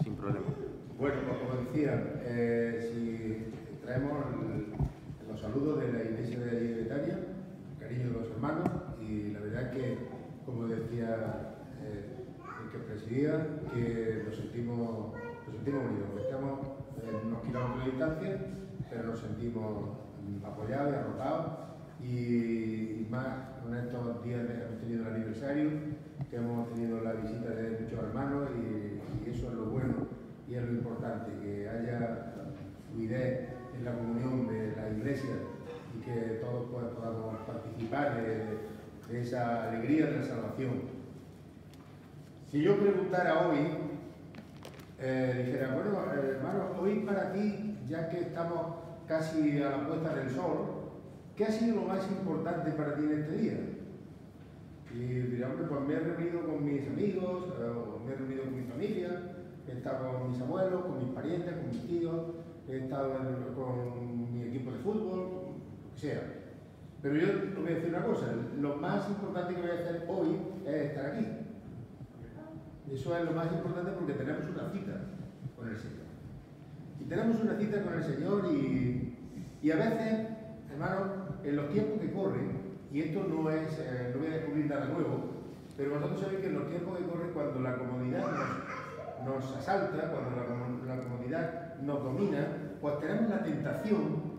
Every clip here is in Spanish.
sin problema. Bueno, pues como decía, si traemos los saludos de la Iglesia de Betania, el cariño de los hermanos, y la verdad que, como decía el que presidía, que nos sentimos unidos, estamos en unos kilómetros de distancia, pero nos sentimos apoyados y arropados, y más con estos días que hemos tenido el aniversario, que hemos tenido la visita de muchos hermanos, y eso es lo bueno y es lo importante, que haya fluidez en la comunión de la Iglesia y que todos podamos participar de esa alegría de la salvación. Si yo preguntara hoy, dijera, bueno, hermano, hoy para ti, ya que estamos casi a la puesta del sol, ¿qué ha sido lo más importante para ti en este día? Y diría, hombre, pues me he reunido con mis amigos, o me he reunido con mi familia, he estado con mis abuelos, con mis parientes, con mis tíos, he estado con mi equipo de fútbol, lo que sea. Pero yo os voy a decir una cosa, lo más importante que voy a hacer hoy es estar aquí. Eso es lo más importante porque tenemos una cita con el Señor. Y tenemos una cita con el Señor y a veces, hermanos, en los tiempos que corren, y esto no es, no voy a descubrir nada nuevo, pero vosotros sabéis que en los tiempos que corren, cuando la comodidad nos asalta, cuando la comodidad nos domina, pues tenemos la tentación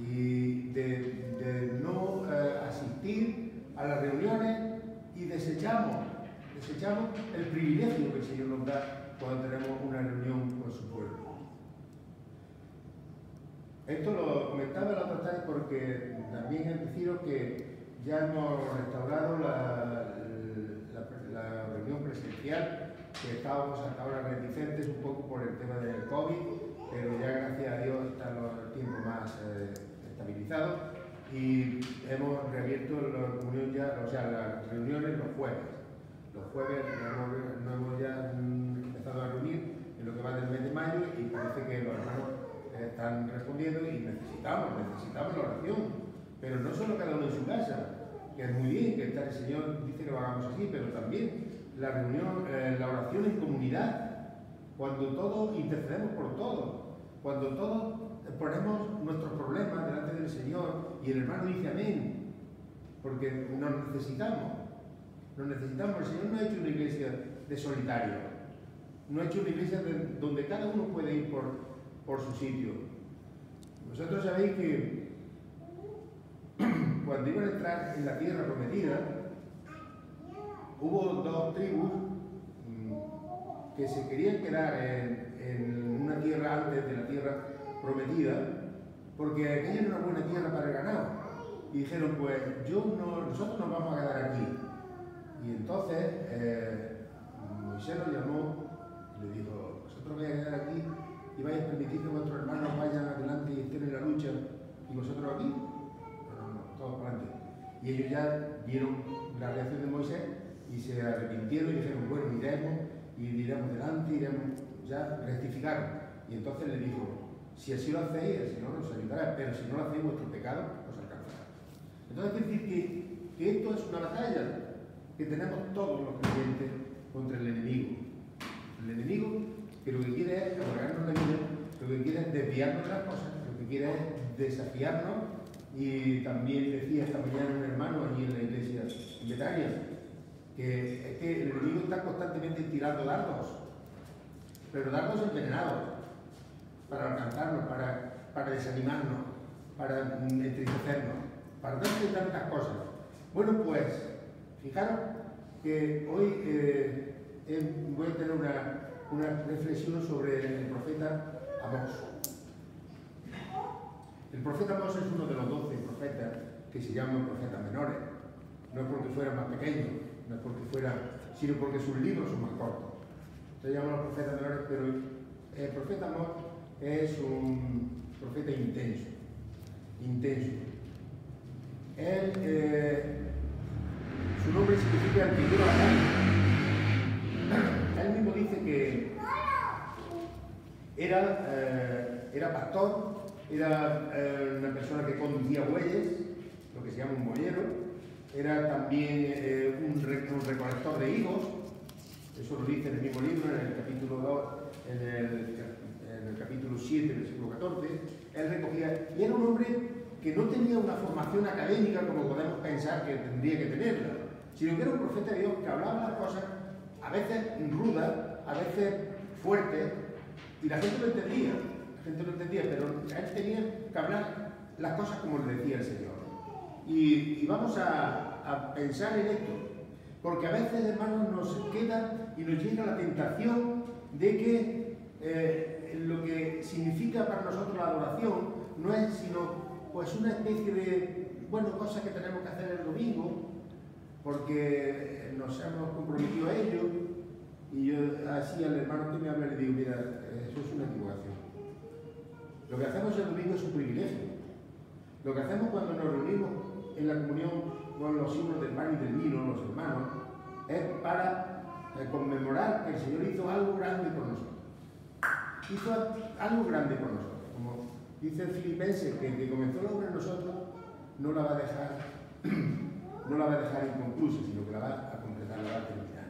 y de no asistir a las reuniones y desechamos el privilegio que el Señor nos da cuando tenemos una reunión con su pueblo. Esto lo comentaba la otra tarde porque también es deciros que ya hemos restaurado la reunión presencial, que estábamos hasta ahora reticentes un poco por el tema del COVID, pero ya gracias a Dios están los tiempos más estabilizados y hemos reabierto la comunión ya, o sea, las reuniones los jueves. Los jueves nos hemos ya empezado a reunir en lo que va del mes de mayo y parece que los hermanos están respondiendo y necesitamos la oración, pero no solo cada uno en su casa, que es muy bien, que el Señor dice que lo hagamos así, pero también la reunión, la oración en comunidad, cuando todos intercedemos por todos, cuando todos ponemos nuestros problemas delante del Señor y el hermano dice amén, porque nos necesitamos. El Señor no ha hecho una iglesia de solitario, no ha hecho una iglesia donde cada uno puede ir por su sitio. Vosotros sabéis que cuando iban a entrar en la tierra prometida, hubo dos tribus que se querían quedar en una tierra antes de la tierra prometida, porque aquella era una buena tierra para el ganado. Y dijeron, pues nosotros nos vamos a quedar aquí. Y entonces Moisés lo llamó y le dijo, vosotros vais a quedar aquí y vais a permitir que vuestros hermanos vayan adelante y estén en la lucha y vosotros aquí. No, todos para adelante. Y ellos ya vieron la reacción de Moisés y se arrepintieron y dijeron, bueno, iremos y iremos delante, ya rectificaron. Y entonces le dijo, si así lo hacéis, el Señor os ayudará, pero si no lo hacéis, vuestro pecado os alcanzará. Entonces quiere decir que esto es una batalla que tenemos todos los creyentes contra el enemigo. El enemigo que lo que quiere es amargarnos la vida, lo que quiere es desviarnos de las cosas, lo que quiere es desafiarnos. Y también decía esta mañana un hermano allí en la iglesia en Betania, que es que el enemigo está constantemente tirando dardos, pero dardos envenenados, para alcanzarnos, para desanimarnos, para entristecernos, para darle tantas cosas. Bueno, pues fijaros que hoy voy a tener una reflexión sobre el profeta Amós. El profeta Amós es uno de los 12 profetas que se llaman profetas menores. No es porque fueran más pequeños, no es porque sino porque sus libros son más cortos. Se llaman los profetas menores, pero el profeta Amós es un profeta intenso. Él, su nombre significa el que lleva la carne. Él mismo dice que era pastor, era una persona que conducía bueyes, lo que se llama un boyero, era también un recolector de higos, eso lo dice en el mismo libro, en el capítulo capítulo 2, en el capítulo 7, versículo 14, él recogía, y era un hombre que no tenía una formación académica como podemos pensar que tendría que tenerla, sino que era un profeta de Dios que hablaba las cosas a veces rudas, a veces fuertes, y la gente lo entendía, pero él tenía que hablar las cosas como le decía el Señor. Y vamos a pensar en esto, porque a veces, hermanos, nos queda y nos llega la tentación de que lo que significa para nosotros la adoración no es sino pues una especie de, bueno, cosas que tenemos que hacer el domingo, porque nos hemos comprometido a ello, y yo así al hermano que me habla le digo, mira, eso es una equivocación. Lo que hacemos el domingo es un privilegio. Lo que hacemos cuando nos reunimos en la comunión con los signos del pan y del vino, los hermanos, es para conmemorar que el Señor hizo algo grande por nosotros. Hizo algo grande por nosotros. Como dice el Filipenses, que el que comenzó la obra en nosotros no la va a dejar, inconclusa, sino que la va a completar, la va a terminar.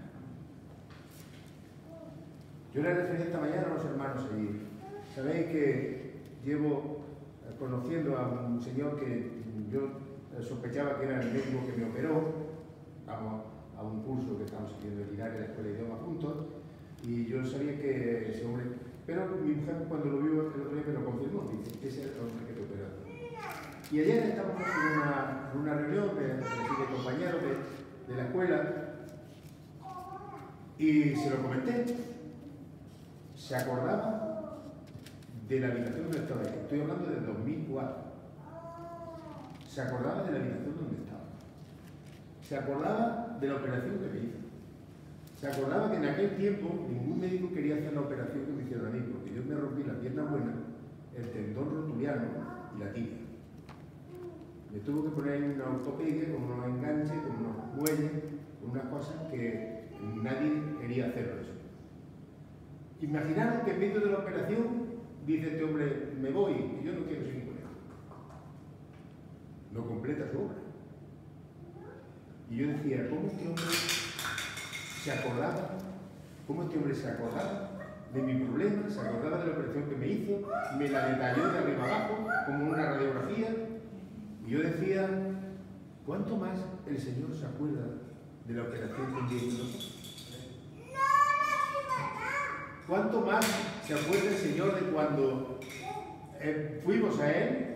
Yo le referí esta mañana a los hermanos allí. Sabéis que llevo conociendo a un señor que yo sospechaba que era el médico que me operó. Vamos a un curso que estamos siguiendo en Linares, en la Escuela de Idiomas juntos, y yo sabía que ese hombre, pero mi mujer cuando lo vio el otro día me lo confirmó, dice, ese es el hombre que te operó. Y ayer estábamos en una reunión de compañeros de la escuela, y se lo comenté. Se acordaba de la habitación donde estaba. Estoy hablando del 2004. Se acordaba de la habitación donde estaba. Se acordaba de la operación que me hizo. Se acordaba que en aquel tiempo ningún médico quería hacer la operación que me hicieron a mí, porque yo me rompí la pierna buena, el tendón rotuliano y la tibia. Me tuvo que poner una ortopedia con unos enganches, con unos muelles, con unas cosas que nadie quería hacerlo eso. Imaginaros que en medio de la operación dice este hombre, me voy, y yo no quiero seguir con él. No completa su obra. Y yo decía, ¿cómo este hombre se acordaba? ¿Cómo este hombre se acordaba de mi problema? Se acordaba de la operación que me hizo, me la detalló de arriba abajo, como una radiografía. Y yo decía, ¿cuánto más el Señor se acuerda de la operación que me hizo? ¿Cuánto más se acuerda el Señor de cuando fuimos a Él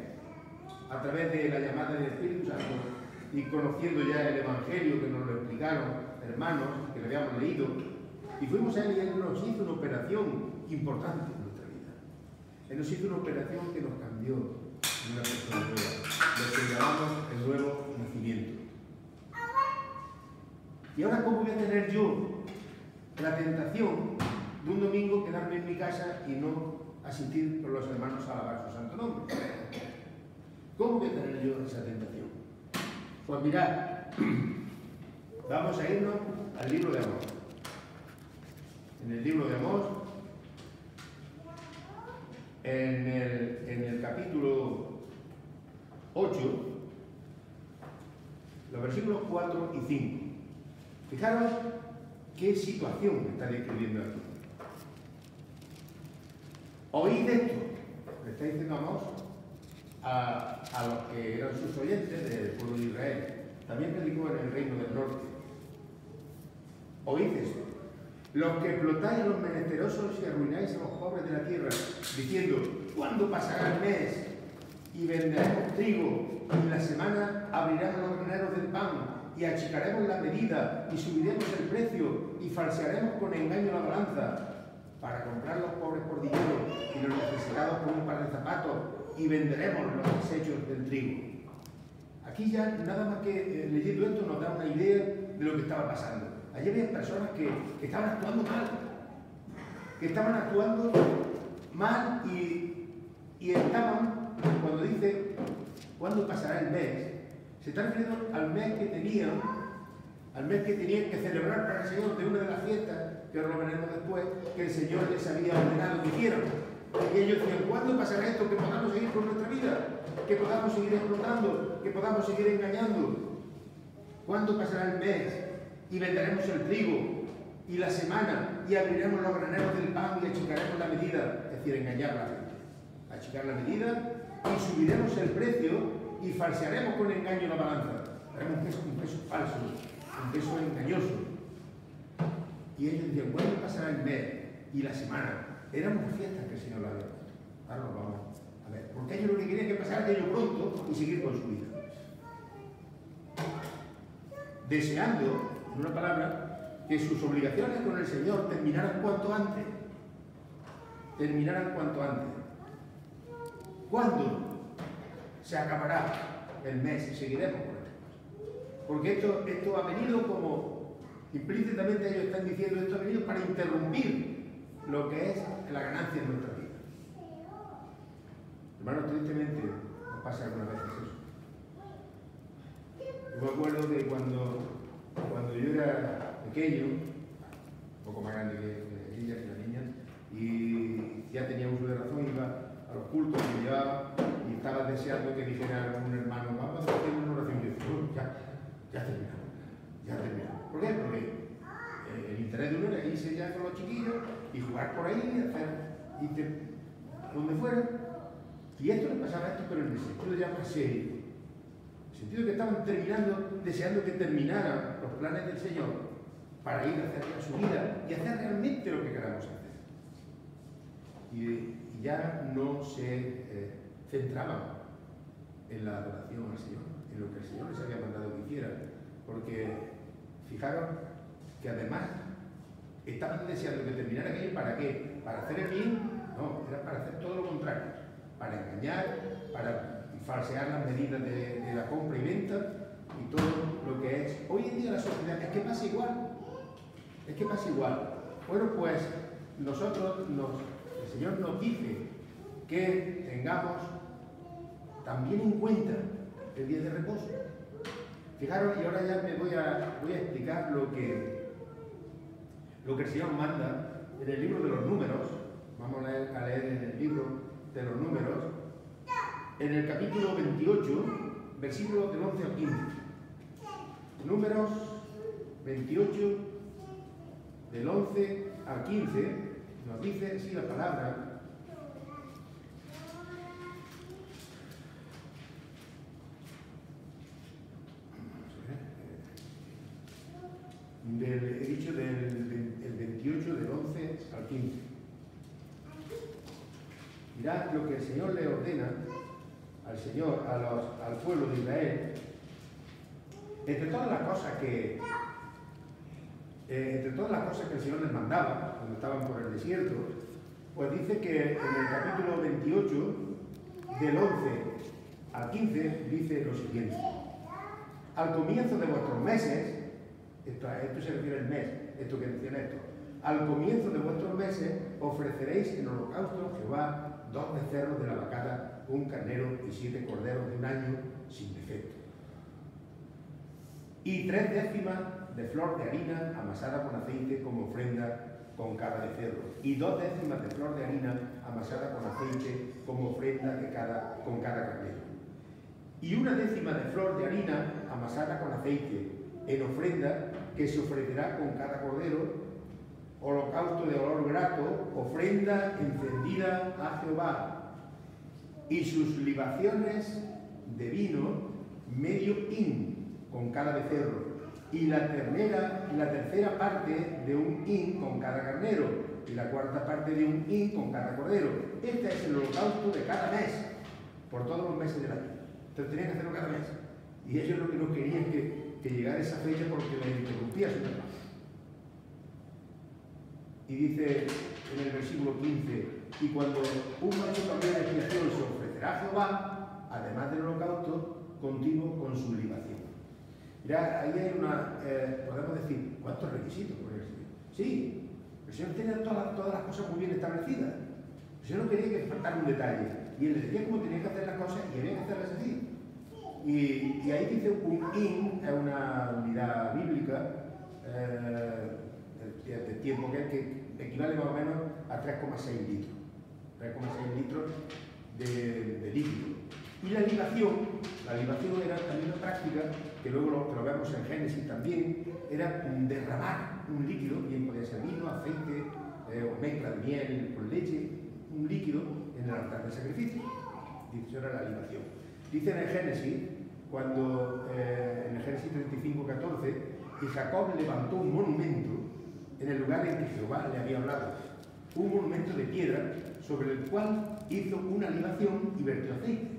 a través de la llamada del Espíritu Santo y conociendo ya el Evangelio que nos lo explicaron hermanos que lo habíamos leído, y fuimos a Él y Él nos hizo una operación importante en nuestra vida? Él nos hizo una operación que nos cambió en una persona nueva, lo que llamamos el nuevo nacimiento. ¿Y ahora cómo voy a tener yo la tentación de un domingo quedarme en mi casa y no asistir con los hermanos a alabar su santo nombre? ¿Cómo voy a tener yo esa tentación? Pues mirad, vamos a irnos al libro de Amós. En el libro de Amós, en el capítulo 8, los versículos 4 y 5. Fijaros qué situación está describiendo aquí. Oíd esto, le está diciendo Amós a los que eran sus oyentes del pueblo de Israel. También predicó en el reino del norte. Oíd esto. Los que explotáis a los menesterosos y arruináis a los pobres de la tierra, diciendo, ¿cuándo pasará el mes? Y venderemos trigo, y la semana abrirán los graneros del pan, y achicaremos la medida, y subiremos el precio, y falsearemos con engaño la balanza, para comprar los pobres por dinero, y los necesitados por un par de zapatos, y venderemos los desechos del trigo. Aquí ya, nada más que leyendo esto, nos da una idea de lo que estaba pasando. Allí había personas que estaban actuando mal, y estaban, cuando dice, ¿cuándo pasará el mes? Se está refiriendo al mes que tenían que celebrar para el Señor de una de las fiestas, que ahora lo veremos después, que el Señor les había ordenado que hicieran. Y ellos decían, ¿cuándo pasará esto? Que podamos seguir con nuestra vida, que podamos seguir explotando, que podamos seguir engañando. ¿Cuándo pasará el mes? Y venderemos el trigo. y la semana, y abriremos los graneros del pan y achicaremos la medida, es decir, engañar a la gente. Achicar la medida y subiremos el precio y falsearemos con engaño la balanza. Haremos un peso falso, un peso engañoso. Y ellos decían, ¿cuándo pasará el mes y la semana? Eran unas fiestas que el Señor la había puesto. Ahora nos vamos a ver. Porque ellos lo que querían que pasara aquello pronto y seguir con su vida. Deseando, en una palabra, que sus obligaciones con el Señor terminaran cuanto antes. Terminaran cuanto antes. ¿Cuándo se acabará el mes y seguiremos con esto? Porque esto ha venido como, implícitamente ellos están diciendo, esto ha venido para interrumpir lo que es la ganancia en nuestra vida. Hermanos, tristemente nos pasa algunas veces eso. Yo me acuerdo que cuando yo era pequeño, un poco más grande que ella, que la niña, y ya tenía uso de razón, iba a los cultos que llevaba y estaba deseando que dijera a un hermano, vamos a hacer una oración. Y yo decía, ya terminamos. ¿Por qué? Porque el interés de uno era irse ya con los chiquillos y jugar por ahí, irte donde fuera. Y esto le pasaba a esto, pero en el sentido ya más serio. En el sentido que estaban terminando, deseando que terminaran los planes del Señor para ir a hacer su vida y hacer realmente lo que queramos hacer. Y ya no se centraban en la adoración al Señor, en lo que el Señor les había mandado que hicieran, porque fijaros que además estaban deseando que terminara aquello. ¿Para qué? ¿Para hacer el bien? No, era para hacer todo lo contrario, para engañar, para falsear las medidas de la compra y venta y todo lo que es hoy en día la sociedad. Es que pasa igual. Bueno, pues nosotros el Señor nos dice que tengamos también en cuenta el día de reposo. Fijaros, y ahora ya me voy a explicar lo que el Señor manda en el libro de los Números. Vamos a leer en el libro de los Números, en el capítulo 28, versículos del 11 al 15. Números 28, del 11 al 15, nos dice así la palabra. He dicho el 28, del 11 al 15. Mirad lo que el Señor le ordena al pueblo de Israel, entre todas las cosas que el Señor les mandaba cuando estaban por el desierto, pues dice que en el capítulo 28, del 11 al 15, dice lo siguiente: al comienzo de vuestros meses, esto se refiere al mes, esto que decía esto, al comienzo de vuestros meses ofreceréis en holocausto a Jehová 2 becerros de la vacada, un carnero y 7 corderos de un año sin defecto. Y 3 décimas de flor de harina amasada con aceite como ofrenda con cada becerro. Y 2 décimas de flor de harina amasada con aceite como ofrenda con cada carnero. Y 1 décima de flor de harina amasada con aceite en ofrenda que se ofrecerá con cada cordero, holocausto de olor grato, ofrenda encendida a Jehová, y sus libaciones de vino, medio hin con cada becerro, y la tercera parte de un hin con cada carnero, y la cuarta parte de un hin con cada cordero. Este es el holocausto de cada mes, por todos los meses del año. Entonces tenían que hacerlo cada mes. Y ellos lo que no querían que llegara esa fecha porque les interrumpía su trabajo. Y dice en el versículo 15, y cuando un año también de expiación se ofrecerá a Jehová, además del holocausto, continuo con su libación. Mirad, ahí hay podemos decir, ¿cuántos requisitos por el Señor? Sí, el Señor tenía todas las cosas muy bien establecidas. El Señor no quería que faltara un detalle. Y Él les decía cómo tenían que hacer las cosas y había que hacerlas así. Y ahí dice un hin, es una unidad bíblica, de tiempo que equivale más o menos a 3,6 litros. 3,6 litros de líquido. Y la libación era también una práctica, que luego lo vemos en Génesis también, era derramar un líquido, bien podía ser vino, aceite o mezcla de miel con leche, un líquido en el altar del sacrificio. Dice, era la libación. Dice en el Génesis, cuando en el Génesis 35:14, que Jacob levantó un monumento en el lugar en que Jehová le había hablado, un monumento de piedra sobre el cual hizo una libación y vertió aceite.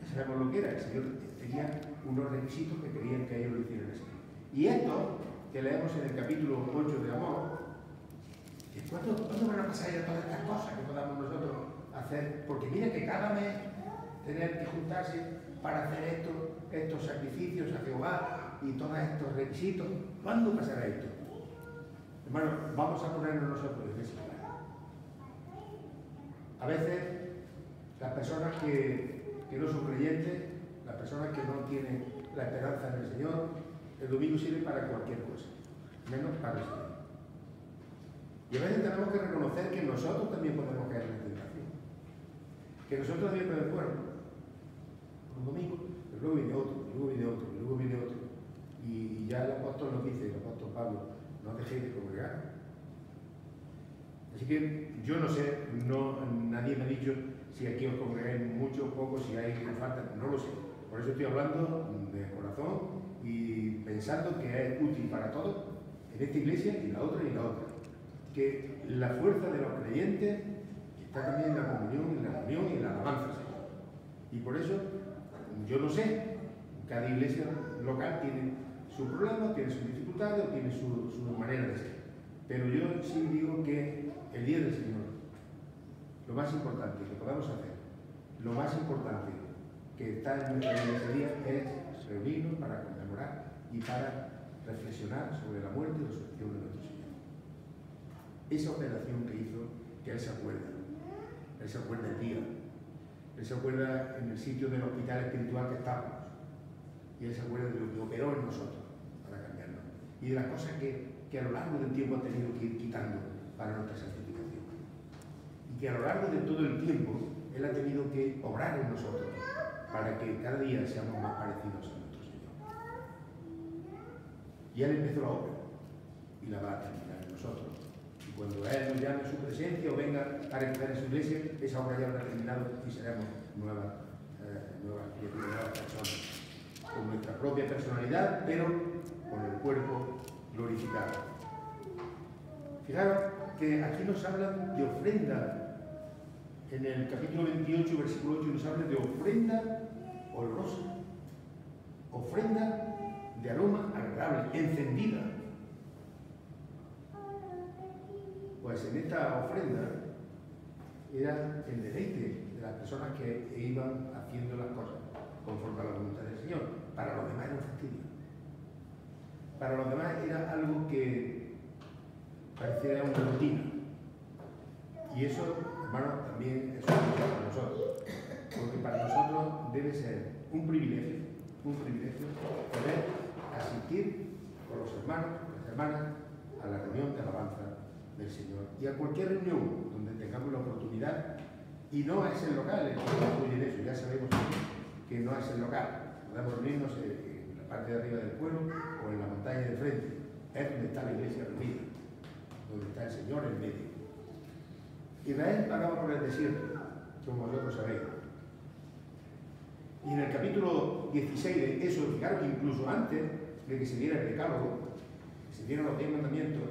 Ya sabemos lo que era, el Señor tenía unos requisitos que querían que ellos lo hicieran así. Y esto que leemos en el capítulo 8 de Amós, ¿cuándo van a pasar ya todas estas cosas que podamos nosotros hacer? Porque mira que cada mes tener que juntarse para hacer estos sacrificios a Jehová y todos estos requisitos, ¿cuándo pasará esto? Hermano, vamos a ponernos nosotros en ese lugar. A veces las personas que no son creyentes, las personas que no tienen la esperanza en el Señor, el domingo sirve para cualquier cosa, menos para el Señor. Y a veces tenemos que reconocer que nosotros también podemos caer en la tentación. Que nosotros también podemos, bueno, un domingo, pero luego viene otro, y luego viene otro, y luego viene otro. Y ya el apóstol nos dice, el apóstol Pablo, no dejéis de congregar. Así que yo no sé, nadie me ha dicho si aquí os congregáis mucho o poco, si hay falta, no lo sé. Por eso estoy hablando de corazón y pensando que es útil para todos en esta iglesia y la otra y la otra. Que la fuerza de los creyentes está también en la comunión, en la reunión y en la alabanza, Señor. Y por eso, yo no sé, cada iglesia local tiene sus problemas, tiene sus dificultades, tiene su manera de ser. Pero yo sí digo que el día del Señor, lo más importante que podamos hacer, lo más importante que está en ese día es reunirnos para conmemorar y para reflexionar sobre la muerte y resurrección de nuestro Señor. Esa operación que hizo, que Él se acuerda el día, Él se acuerda en el sitio del hospital espiritual que estábamos, y Él se acuerda de lo que operó en nosotros para cambiarnos, y de las cosas que a lo largo del tiempo ha tenido que ir quitando para nuestra santificación. Y que a lo largo de todo el tiempo Él ha tenido que obrar en nosotros para que cada día seamos más parecidos a nuestro Señor. Y Él empezó la obra y la va a terminar en nosotros. Y cuando Él nos llame a su presencia o venga a recoger en su iglesia, esa obra ya habrá terminado y seremos nuevas personas, con nuestra propia personalidad, pero con el cuerpo glorificado. Fijaros que aquí nos hablan de ofrenda. En el capítulo 28, versículo 8, nos hablan de ofrenda olorosa, ofrenda de aroma agradable, encendida. Pues en esta ofrenda era el deleite de las personas que iban haciendo las cosas conforme a la voluntad del Señor. Para los demás era un fastidio. Para los demás era algo que parecía una rutina. Y eso, hermano, también es una cosa para nosotros. Porque para nosotros debe ser un privilegio poder asistir con los hermanos, las hermanas, a la reunión de alabanza del Señor. Y a cualquier reunión donde tengamos la oportunidad, y no es el local el que influye en eso, ya sabemos que no es el local. Podemos reunirnos en la parte de arriba del pueblo o en la montaña de frente. Es donde está la iglesia reunida, donde está el Señor en medio. Israel pagaba por el desierto, como vosotros sabéis. Y en el capítulo 16 de eso, fijaros que incluso antes de que se diera el decálogo, que se dieran los 10 mandamientos,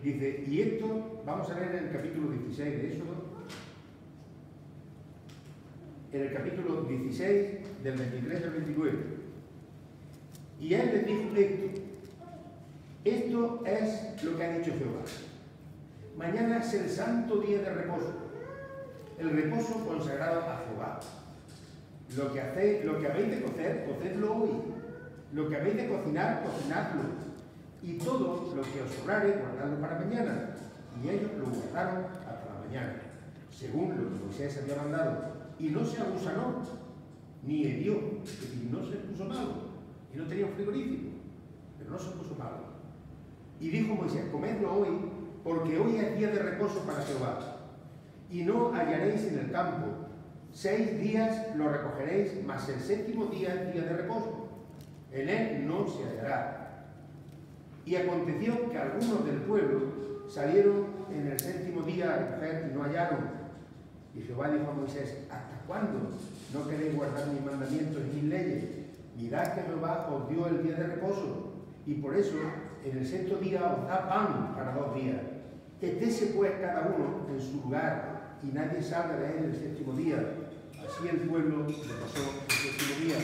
dice, y esto, vamos a leer en el capítulo 16 de Éxodo, en el capítulo 16, del 23 al 29. Y él les dijo esto es lo que ha dicho Jehová. Mañana es el santo día de reposo, el reposo consagrado a Jehová. Lo que habéis de cocer, cocedlo hoy. Lo que habéis de cocinar, cocinadlo. Y todo lo que os sobrare, guardadlo para mañana. Y ellos lo guardaron hasta la mañana, según lo que Moisés había mandado. Y no se agusanó, ni hedió, es decir, no se puso malo. Y no tenía un frigorífico, pero no se puso malo. Y dijo Moisés, comedlo hoy, porque hoy es día de reposo para Jehová. Y no hallaréis en el campo. 6 días lo recogeréis, mas el 7º día es día de reposo. En él no se hallará. Y aconteció que algunos del pueblo salieron en el 7º día a recoger y no hallaron. Y Jehová dijo a Moisés: ¿hasta cuándo no queréis guardar mis mandamientos y mis leyes? Mirad que Jehová os dio el día de reposo, y por eso en el 6º día os da pan para 2 días. Estése pues cada uno en su lugar, y nadie salga de él el 7º día. Así el pueblo le pasó el 7º día.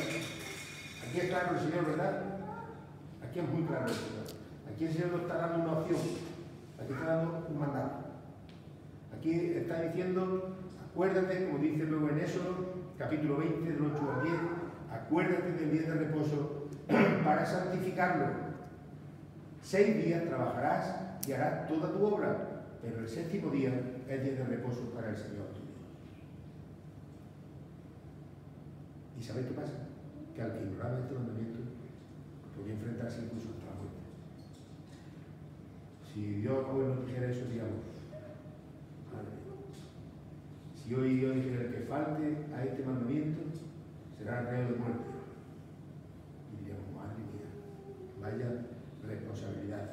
Aquí es claro el Señor, ¿verdad? Aquí es muy claro el Señor. Aquí el Señor nos está dando una opción. Aquí está dando un mandato. Aquí está diciendo: acuérdate, como dice luego en Éxodo, capítulo 20, del 8 al 10, acuérdate del día de reposo para santificarlo. 6 días trabajarás y harás toda tu obra, pero el 7º día es día de reposo para el Señor tu Dios. ¿Y sabéis qué pasa? Que al que ignoraba este mandamiento podía enfrentarse incluso hasta la muerte. Si Dios hoy nos dijera eso, diríamos: madre mía. Si hoy Dios dijera: el que falte a este mandamiento será reo de muerte. Y diríamos: madre mía, vaya responsabilidad.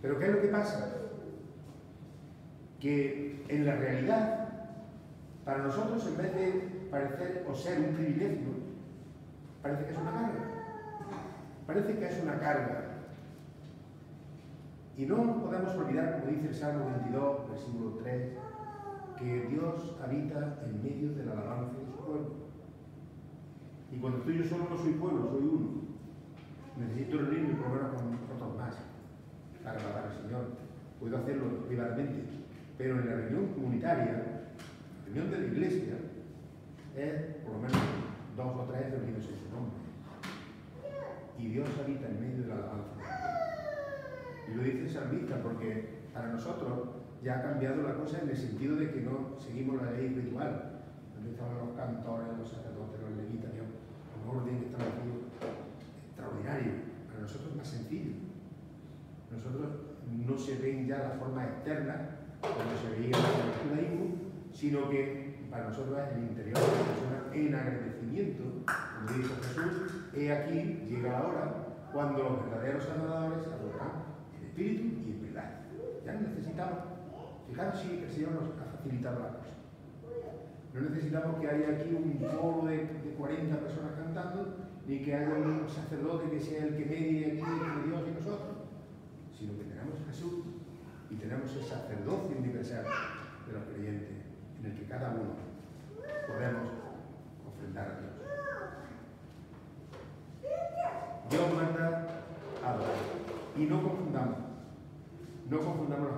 Pero ¿qué es lo que pasa? Que en la realidad, para nosotros, en vez de parecer o ser un privilegio, parece que es una carga. Parece que es una carga. Y no podemos olvidar, como dice el Salmo 22, versículo 3, que Dios habita en medio de la alabanza de su pueblo. Y cuando estoy yo solo, no soy pueblo, soy uno. Necesito reunirme y probar con otros más para alabar al Señor. Puedo hacerlo privadamente, pero en la reunión comunitaria, la reunión de la iglesia, es por lo menos 2 o 3 reunidos en su nombre. Y Dios habita en medio de la alabanza. Y lo dice el salmista porque para nosotros ya ha cambiado la cosa en el sentido de que no seguimos la ley ritual. Donde estaban los cantores, los sacerdotes, los levitas, un orden que estaba aquí extraordinario. Para nosotros es más sencillo. Nosotros no se ven ya las formas externas como se veía en el judaísmo, sino que para nosotros es el interior de la persona en agradecimiento. Como dijo Jesús: he aquí, llega la hora cuando los verdaderos adoradores adorarán en espíritu y en verdad. Ya no necesitamos, fijaros si el Señor nos ha facilitado la cosa. No necesitamos que haya aquí un coro de 40 personas cantando, ni que haya un sacerdote que sea el que medie aquí entre Dios y nosotros, sino que tenemos a Jesús y tenemos el sacerdocio universal de los creyentes, en el que cada uno podemos ofrendar a Dios. Dios manda a adorar. Y no confundamos las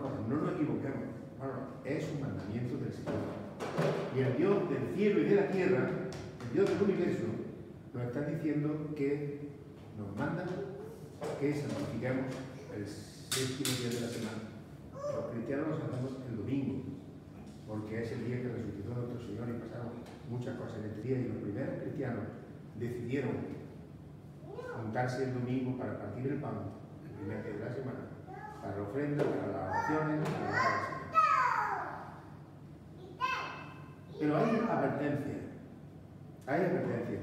cosas, no nos equivoquemos. Bueno, es un mandamiento del Señor. Y el Dios del cielo y de la tierra, el Dios del universo, nos está diciendo que nos manda que santifiquemos el 7º día de la semana. Los cristianos lo hacemos el domingo, porque es el día que resucitó nuestro Señor y pasaron muchas cosas en este día. Y los primeros cristianos decidieron juntarse el domingo para partir el pan, el primer día de la semana, para la ofrenda, para las oraciones, para la alabanza. Pero hay advertencias.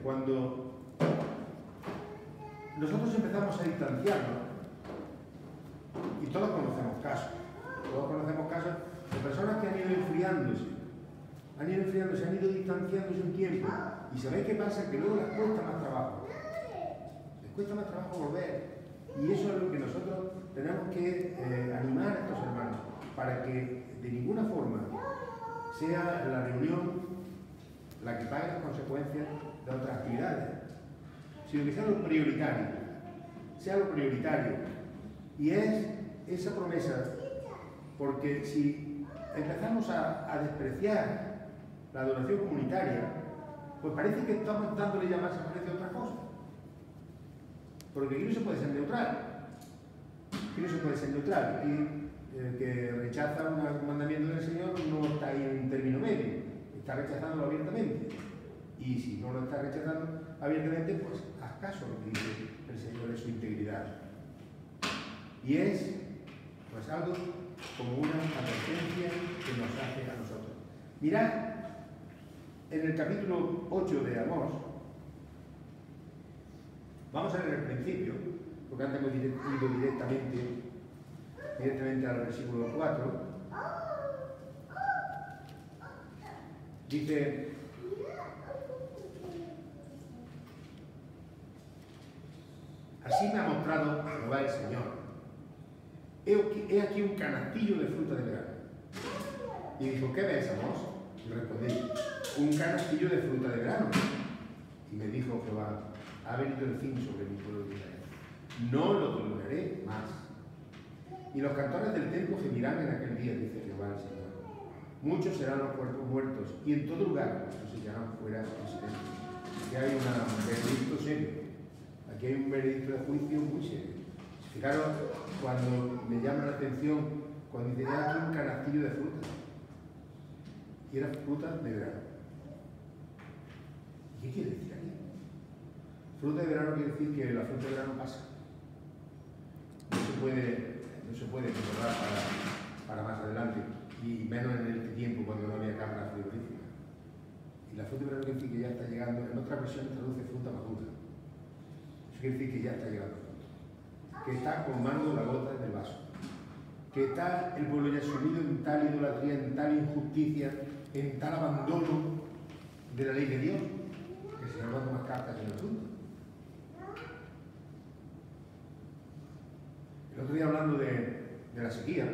Cuando nosotros empezamos a distanciarnos, y todos conocemos casos de personas que han ido enfriándose, han ido distanciándose un tiempo, y ¿sabéis qué pasa? Que luego les cuesta más trabajo volver. Y eso es lo que nosotros tenemos que animar a estos hermanos, para que de ninguna forma sea la reunión la que pague las consecuencias de otras actividades, sino que sea lo prioritario. Y es esa promesa, porque si empezamos a despreciar la adoración comunitaria, pues parece que estamos dándole ya más aprecio a otra cosa. Porque aquí no se puede ser neutral. Y el que rechaza un mandamiento del Señor no está ahí en un término medio, está rechazándolo abiertamente. Y si no lo está rechazando abiertamente, pues haz caso a lo que dice el Señor en su integridad. Y es pues algo como una advertencia que nos hace a nosotros. Mirad, en el capítulo 8 de Amós, vamos a leer el principio, porque antes hemos ido directamente al versículo 4, dice: así me ha mostrado Jehová el Señor. He aquí un canastillo de fruta de verano. Y dijo: ¿qué ves, Amós? Y respondí: un canastillo de fruta de verano. Y me dijo Jehová: ha venido el fin sobre mi pueblo de Israel. No lo toleraré más. Y los cantores del templo gemirán en aquel día, dice Jehová el Señor. Muchos serán los cuerpos muertos, y en todo lugar los se echarán fuera en silencio. Aquí hay un veredicto serio. Aquí hay un veredicto de juicio muy serio. Fijaros, cuando me llama la atención, cuando dice: aquí un canastillo de fruta. Y era fruta de verano. ¿Y qué quiere decir aquí? Fruta de verano quiere decir que la fruta de verano pasa. No se puede controlar para más adelante, y menos en este tiempo cuando no había cámara frigorífica. Y la fruta de verano quiere decir que ya está llegando. En otra versión traduce fruta madura. Eso quiere decir que ya está llegando fruta, que está colmando la gota del vaso, que está el pueblo ya sumido en tal idolatría, en tal injusticia, en tal abandono de la ley de Dios, que se nos dan más cartas en el asunto. El otro día, hablando de la sequía,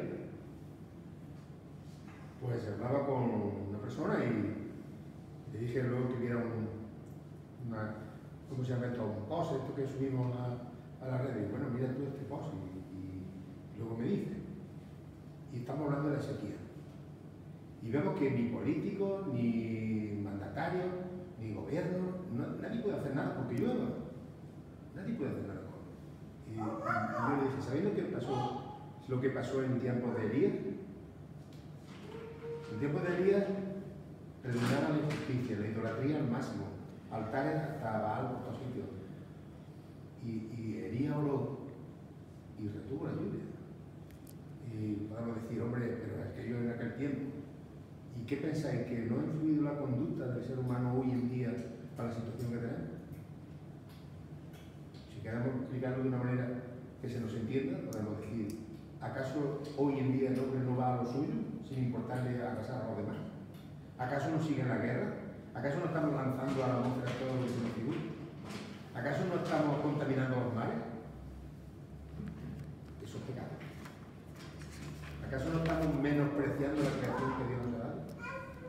pues hablaba con una persona y le dije luego que hubiera ¿cómo se llama esto? Un post, esto que subimos a la red. Y bueno, mira tú este post, y luego me dice. Y estamos hablando de la sequía. Y vemos que ni políticos, ni mandatarios, ni gobierno, nadie puede hacer nada porque llueva. Nadie puede hacer nada. Y yo le dije: ¿sabéis lo que pasó en tiempos de Elías? En tiempos de Elías predominaba la injusticia, la idolatría al máximo, altares hasta Baal por todos sitios. Y Elías oró y retuvo la lluvia. Y podemos decir: hombre, pero es que yo en aquel tiempo. ¿Y qué pensáis? ¿Que no ha influido la conducta del ser humano hoy en día para la situación que tenemos? Si queremos explicarlo de una manera que se nos entienda, podemos decir: ¿acaso hoy en día el hombre no va a lo suyo sin importarle a casar a los demás? ¿Acaso no sigue en la guerra? ¿Acaso no estamos lanzando a la atmósfera todo lo que se nos figura? ¿Acaso no estamos contaminando los mares? Eso es pecado. ¿Acaso no estamos menospreciando la creación que Dios nos ha dado?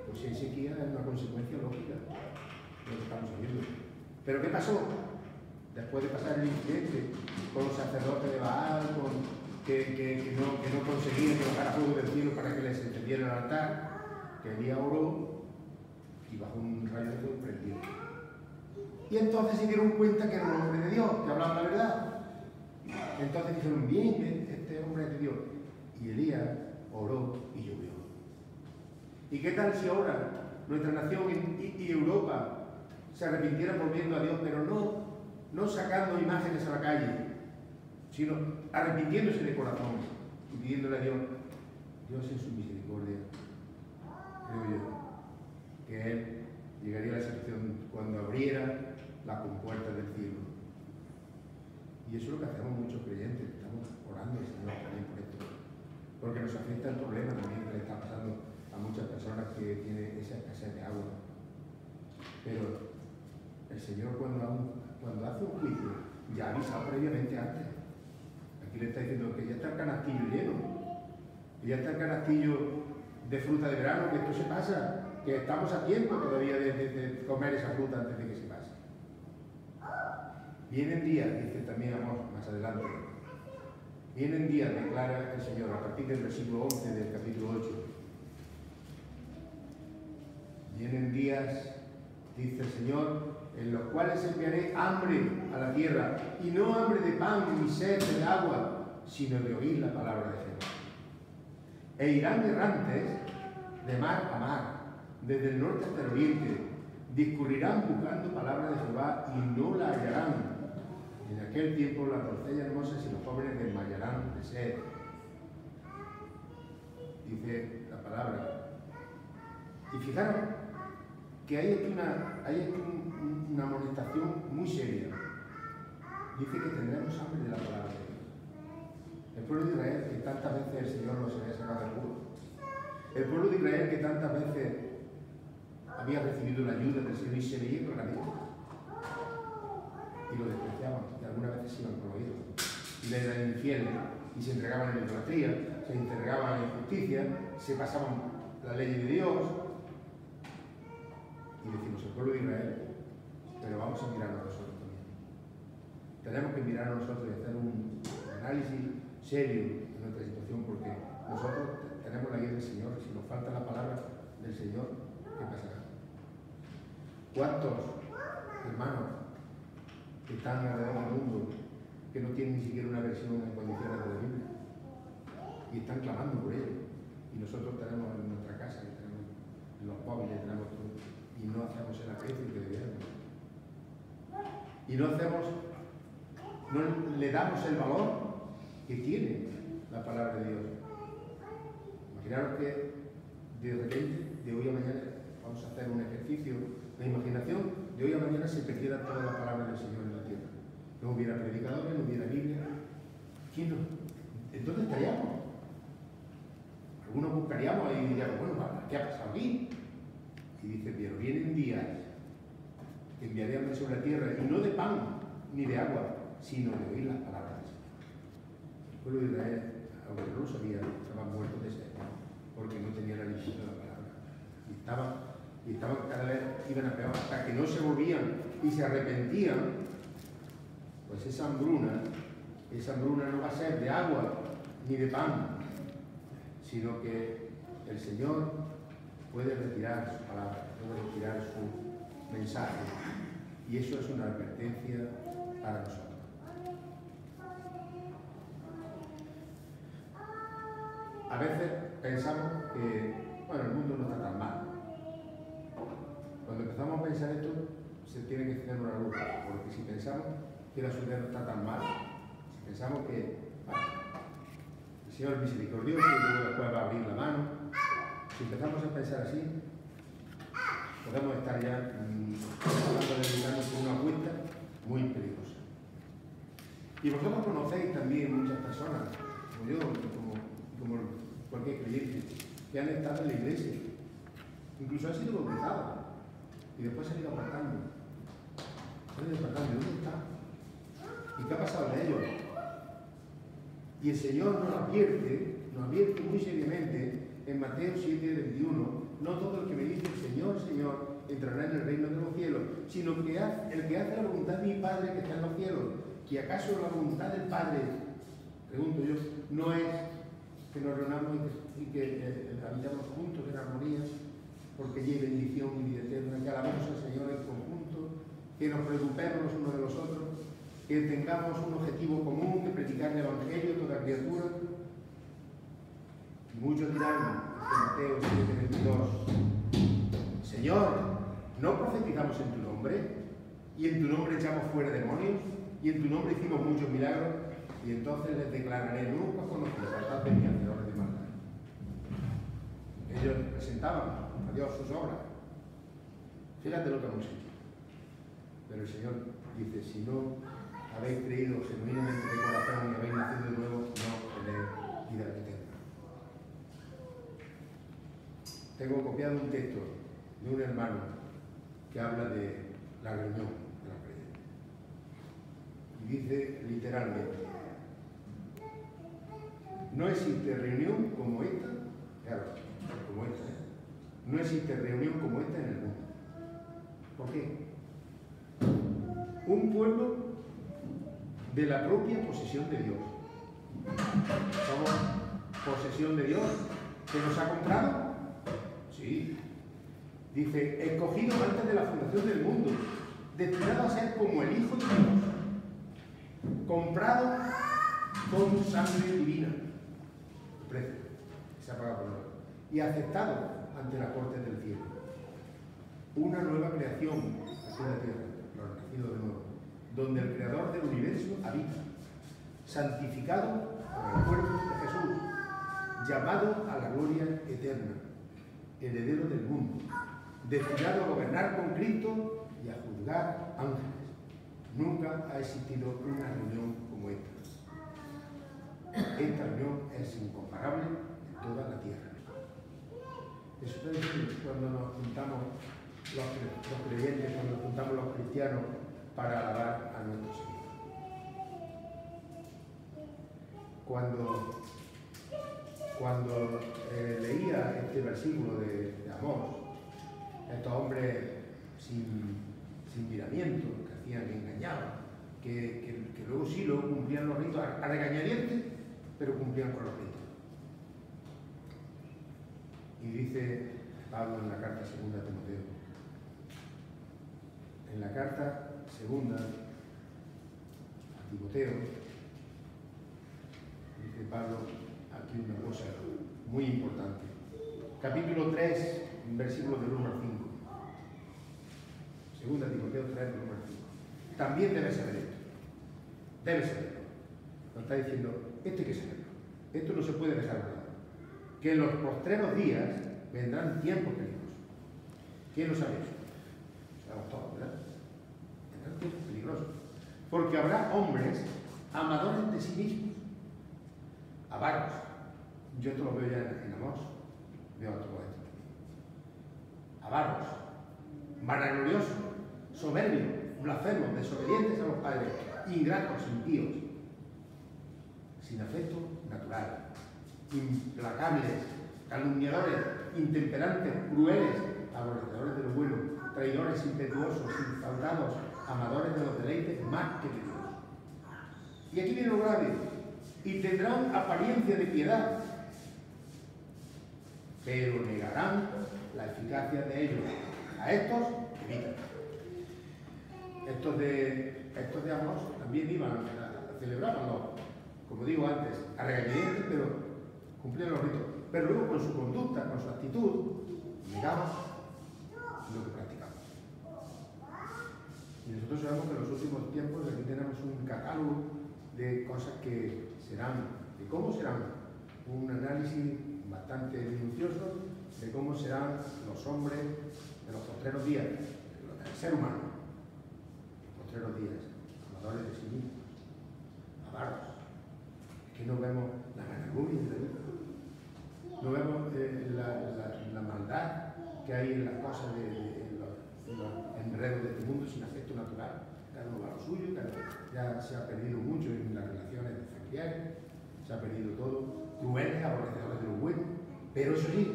Pues si hay sequía es una consecuencia lógica de lo que estamos haciendo. ¿Pero qué pasó? Después de pasar el incidente con los sacerdotes de Baal, que no conseguían que bajara fuego del cielo para que les encendiera el altar, que Elías oró y bajó un rayo de fuego y prendió. Y entonces se dieron cuenta que era un hombre de Dios, que hablaba la verdad. Entonces dijeron: bien, este hombre es de Dios. Y Elías oró y llovió. ¿Y qué tal si ahora nuestra nación y Europa se arrepintieran volviendo a Dios, pero no sacando imágenes a la calle, sino arrepintiéndose de corazón y pidiéndole a Dios en su misericordia, creo yo, que Él llegaría a la situación cuando abriera la compuerta del cielo? Y eso es lo que hacemos muchos creyentes, estamos orando al Señor también por esto, porque nos afecta el problema también que le está pasando a muchas personas que tienen esa escasez de agua. Pero el Señor, cuando hace un juicio, ya ha avisado previamente antes. Aquí le está diciendo que ya está el canastillo lleno, que ya está el canastillo de fruta de verano, que esto se pasa, que estamos a tiempo todavía de comer esa fruta antes de que se pase. Vienen días, dice también Amós más adelante, vienen días, declara el Señor, a partir del versículo 11 del capítulo 8. Vienen días, dice el Señor, en los cuales enviaré hambre a la tierra, y no hambre de pan ni sed de agua, sino de oír la palabra de Jehová. E irán errantes de mar a mar, desde el norte hasta el oriente, discurrirán buscando palabra de Jehová y no la hallarán. En aquel tiempo las doncellas hermosas y los jóvenes desmayarán de sed. Dice la palabra. Y fijaros que hay aquí una amonestación muy seria. dice que tendremos hambre de la palabra de Dios. El pueblo de Israel, que tantas veces el Señor los había sacado del pueblo. El pueblo de Israel, que tantas veces había recibido la ayuda del Señor y se veía con la vida. Y lo despreciaban, y algunas veces iban con oídos. Y le eran infieles, y se entregaban en idolatría, se entregaban en injusticia, se pasaban la ley de Dios. Y decimos, el pueblo de Israel, pero vamos a mirarnos a nosotros también. Tenemos que mirar a nosotros y hacer un análisis serio de nuestra situación, porque nosotros tenemos la guía del Señor. Si nos falta la palabra del Señor, ¿qué pasará? ¿Cuántos hermanos que están alrededor del mundo que no tienen ni siquiera una versión en condiciones de la Biblia y están clamando por ello? Y nosotros tenemos en nuestra casa, y tenemos en los móviles, tenemos todo, y no hacemos el aprecio que debemos. Y no le damos el valor que tiene la palabra de Dios. Imaginaros que de repente, de hoy a mañana, vamos a hacer un ejercicio de imaginación, de hoy a mañana se perdiera toda la palabra del Señor en la tierra. No hubiera predicadores, no hubiera Biblia. ¿Quién no? ¿Entonces estaríamos? Algunos buscaríamos y diríamos, bueno, ¿qué ha pasado aquí? Y dice, pero vienen días que enviaré hambre sobre la tierra, y no de pan ni de agua, sino de oír las palabras del Señor. El pueblo de Israel, aunque no lo sabía, estaba muerto de sed, porque no tenía la visión de la palabra. Y estaban cada vez, iban a peor, hasta que no se volvían y se arrepentían. Pues esa hambruna no va a ser de agua ni de pan, sino que el Señor puede retirar su palabra, puede retirar su mensaje. Y eso es una advertencia para nosotros. A veces pensamos que, bueno, el mundo no está tan mal. Cuando empezamos a pensar esto, se tiene que hacer una luz, porque si pensamos que la sociedad no está tan mal, si pensamos que el Señor es misericordioso y luego después va a abrir la mano, si empezamos a pensar así, podemos estar ya tratando de dedicarnos por una vuelta muy peligrosa. Y vosotros conocéis también muchas personas, como yo, como cualquier creyente, que han estado en la iglesia, incluso han sido bautizados, y después se han ido apartando. Se han ido apartando. ¿Dónde están? ¿Y qué ha pasado de ellos? Y el Señor nos advierte muy seriamente en Mateo 7:21, no todo el que me dice Señor, Señor, entrará en el reino de los cielos, sino que el que hace la voluntad de mi Padre que está en los cielos. ¿Que acaso la voluntad del Padre, pregunto yo, no es que nos reunamos y que habitamos juntos en armonía, porque lleve bendición y vida eterna, que alabemos al Señor en conjunto, que nos preocupemos los unos de los otros, que tengamos un objetivo común, que predicar el Evangelio a toda criatura? Y muchos dirán, en Mateo 7:22, Señor, ¿no profetizamos en tu nombre? ¿Y en tu nombre echamos fuera demonios? ¿Y en tu nombre hicimos muchos milagros? Y entonces les declararé, nunca conocí, apartad de mí, hacedores de maldad. Ellos presentaban a Dios sus obras. Fíjate lo que hemos hecho. Pero el Señor dice, si no habéis creído genuinamente de corazón y habéis nacido de nuevo, no tenéis vida eterna. Tengo copiado un texto de un hermano que habla de la reunión de la creyentes. Y dice literalmente, no existe reunión como esta, claro, como esta, no existe reunión como esta en el mundo. ¿Por qué? Un pueblo de la propia posesión de Dios. ¿Somos posesión de Dios que nos ha comprado? Sí. Dice, escogido antes de la fundación del mundo, destinado a ser como el Hijo de Dios, comprado con sangre divina, el precio que se ha pagado por nosotros, y aceptado ante la corte del cielo. Una nueva creación aquí en la tierra, los nacidos de nuevo, donde el Creador del universo habita, santificado por el cuerpo de Jesús, llamado a la gloria eterna, heredero del mundo, destinado a gobernar con Cristo y a juzgar ángeles. Nunca ha existido una reunión como esta. Esta reunión es incomparable en toda la tierra. Eso está diciendo cuando nos juntamos los creyentes, cuando nos juntamos los cristianos para alabar a nuestro Señor. Cuando leía este versículo de Amós, estos hombres sin miramiento, que hacían, que engañaban, que luego sí lo cumplían los ritos a regañadientes, pero cumplían con los ritos. Y dice Pablo en la carta segunda a Timoteo, en la carta segunda a Timoteo, dice Pablo aquí una cosa muy importante. Capítulo 3, versículos del 1 al 5. Segunda Timoteo 3, del 1 al 5. También debes saber esto. Debes saberlo. Nos está diciendo, esto hay que saberlo. Esto no se puede dejar de lado. Que en los postreros días vendrán tiempos peligrosos. ¿Quién lo sabe eso? Sabemos todos, ¿verdad? Vendrán tiempos peligrosos. Porque habrá hombres amadores de sí mismos, avaros. Yo esto lo veo ya en Amós, veo a todo esto. Avaros, vanagloriosos, soberbios, blasfemos, desobedientes a los padres, ingratos, impíos, sin afecto natural, implacables, calumniadores, intemperantes, crueles, aborrecedores de lo bueno, traidores, impetuosos, infaudados, amadores de los deleites más que de Dios. Y aquí viene lo grave. Y tendrán apariencia de piedad, pero negarán la eficacia de ellos. A estos evitan. Estos de Amós también iban a celebrarlo, como digo antes, a regañadientes, pero cumplían los ritos. Pero luego con su conducta, con su actitud, negaban lo que practicaban. Y nosotros sabemos que en los últimos tiempos aquí tenemos un catálogo de cosas que serán, de cómo serán, un análisis bastante minucioso de cómo serán los hombres de los postreros días, del ser humano, los postreros días, amadores de sí mismos, avaros. Es que no vemos la vanagloria de la vida, no vemos la maldad que hay en las cosas en los enredos de este mundo sin afecto natural. Cada uno va a lo suyo, ya se ha perdido mucho en las relaciones familiares, se ha perdido todo, crueles, aborrecedores de lo bueno, pero eso sí,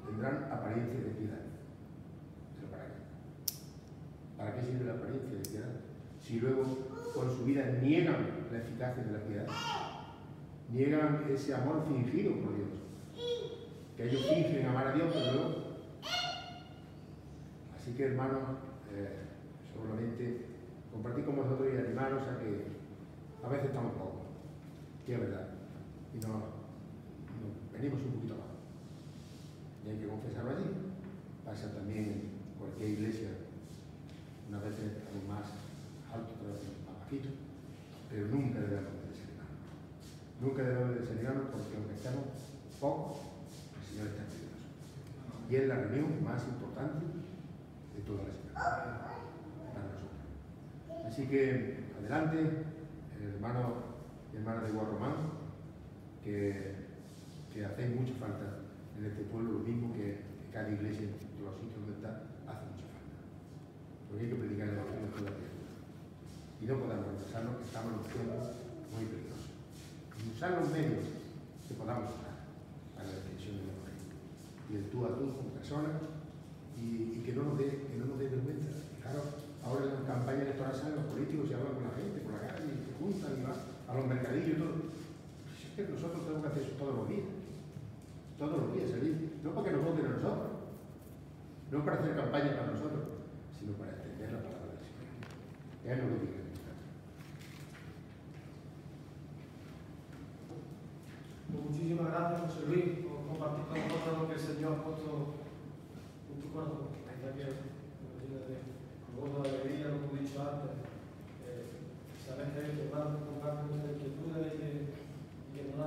tendrán apariencia de piedad. ¿Pero para qué? ¿Para qué sirve la apariencia de piedad? Si luego con su vida niegan la eficacia de la piedad, niegan ese amor fingido por Dios, que ellos fingen amar a Dios, pero luego. Así que, hermanos, solamente compartir con vosotros y animaros a que a veces estamos pocos, que es verdad, y nos venimos un poquito abajo. Y hay que confesarlo allí. Pasa también en cualquier iglesia, unas veces estamos más altos, otras veces más bajitos, pero nunca debemos de desanimarnos. Nunca debemos de desanimarnos porque aunque estemos pocos, el Señor está con nosotros. Y es la reunión más importante de toda la semana para nosotros. Así que adelante, hermano y hermana de Guarromán, que hacéis mucha falta en este pueblo, lo mismo que cada iglesia de los sitios donde está, hace mucha falta. Porque hay que predicar el evangelio de toda la criatura. Y no podemos pensarnos que estamos en un tiempo muy peligroso. Y usar los medios que podamos usar para la extensión del evangelio. Y el tú a tú con personas y que no nos dé vergüenza. Fijaros, ahora en la campaña electoral salen los políticos y hablan con la gente por la calle y se juntan y van a los mercadillos y todo. Pues es que nosotros tenemos que hacer eso todos los días. Todos los días salir. No para que nos voten a nosotros, no para hacer campaña para nosotros, sino para extender la palabra del Señor. Es lo que diga. Muchísimas gracias, José Luis, por compartir con nosotros lo que el Señor ha puesto en tu corazón. Está bien, con gozo de alegría, lo que hemos dicho antes. Sabes que hay que comparte muchas inquietudes y que no